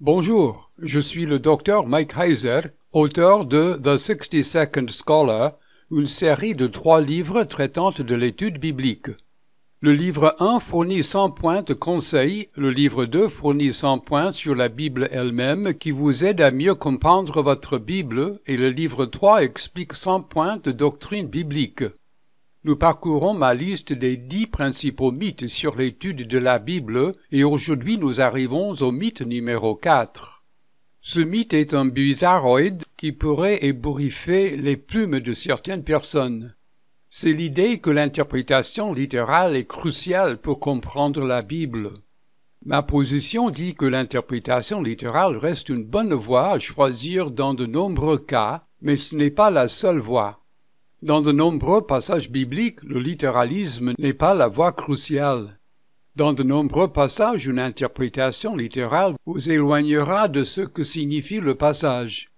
Bonjour, je suis le Dr Mike Heiser, auteur de The 60-Second Scholar, une série de 3 livres traitant de l'étude biblique. Le livre 1 fournit 100 points de conseils, le livre 2 fournit 100 points sur la Bible elle-même qui vous aide à mieux comprendre votre Bible et le livre 3 explique 100 points de doctrine biblique. Nous parcourons ma liste des 10 principaux mythes sur l'étude de la Bible et aujourd'hui nous arrivons au mythe numéro 4. Ce mythe est un bizarroïde qui pourrait ébouriffer les plumes de certaines personnes. C'est l'idée que l'interprétation littérale est cruciale pour comprendre la Bible. Ma position dit que l'interprétation littérale reste une bonne voie à choisir dans de nombreux cas, mais ce n'est pas la seule voie. Dans de nombreux passages bibliques, le littéralisme n'est pas la voie cruciale. Dans de nombreux passages, une interprétation littérale vous éloignera de ce que signifie le passage.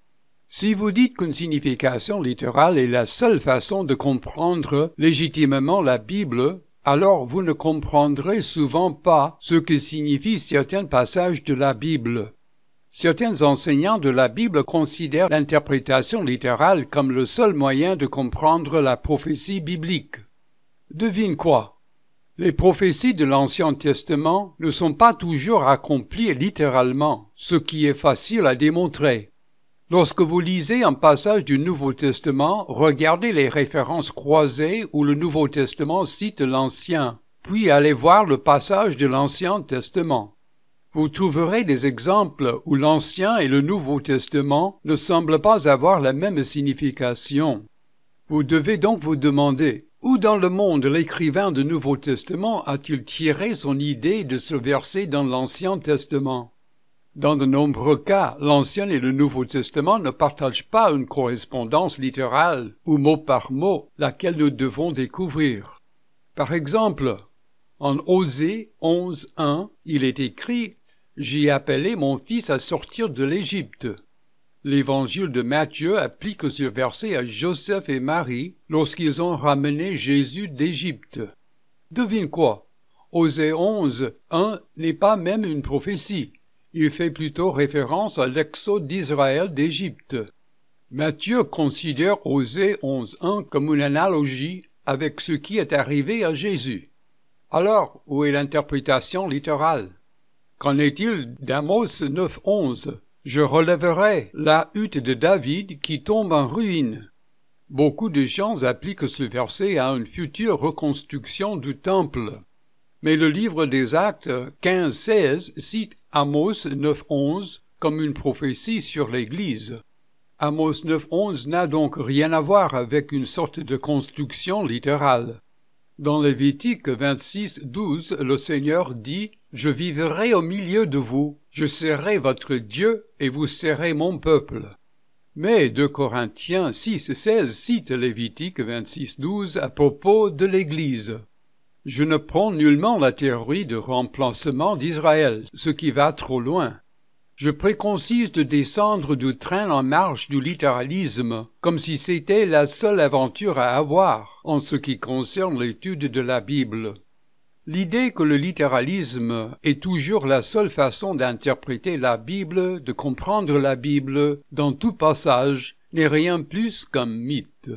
Si vous dites qu'une signification littérale est la seule façon de comprendre légitimement la Bible, alors vous ne comprendrez souvent pas ce que signifient certains passages de la Bible. Certains enseignants de la Bible considèrent l'interprétation littérale comme le seul moyen de comprendre la prophétie biblique. Devine quoi? Les prophéties de l'Ancien Testament ne sont pas toujours accomplies littéralement, ce qui est facile à démontrer. Lorsque vous lisez un passage du Nouveau Testament, regardez les références croisées où le Nouveau Testament cite l'Ancien, puis allez voir le passage de l'Ancien Testament. Vous trouverez des exemples où l'Ancien et le Nouveau Testament ne semblent pas avoir la même signification. Vous devez donc vous demander, où dans le monde l'écrivain du Nouveau Testament a-t-il tiré son idée de ce verset dans l'Ancien Testament? Dans de nombreux cas, l'Ancien et le Nouveau Testament ne partagent pas une correspondance littérale ou mot par mot, laquelle nous devons découvrir. Par exemple, en Osée 11:1, il est écrit « J'ai appelé mon fils à sortir de l'Égypte ». L'Évangile de Matthieu applique ce verset à Joseph et Marie lorsqu'ils ont ramené Jésus d'Égypte. Devine quoi? Osée 11:1 n'est pas même une prophétie. Il fait plutôt référence à l'exode d'Israël d'Égypte. Matthieu considère Osée 11:1 comme une analogie avec ce qui est arrivé à Jésus. Alors, où est l'interprétation littérale? Qu'en est-il d'Amos 9:11? Je relèverai la hutte de David qui tombe en ruine. Beaucoup de gens appliquent ce verset à une future reconstruction du temple. Mais le livre des Actes 15:16 cite Amos 9:11 comme une prophétie sur l'Église. Amos 9:11 n'a donc rien à voir avec une sorte de construction littérale. Dans Lévitique 26:12, le Seigneur dit « Je vivrai au milieu de vous, je serai votre Dieu et vous serez mon peuple. » Mais 2 Corinthiens 6:16 cite Lévitique 26:12 à propos de l'Église. Je ne prends nullement la théorie de remplacement d'Israël, ce qui va trop loin. Je préconise de descendre du train en marche du littéralisme, comme si c'était la seule aventure à avoir en ce qui concerne l'étude de la Bible. L'idée que le littéralisme est toujours la seule façon d'interpréter la Bible, de comprendre la Bible, dans tout passage, n'est rien plus qu'un mythe.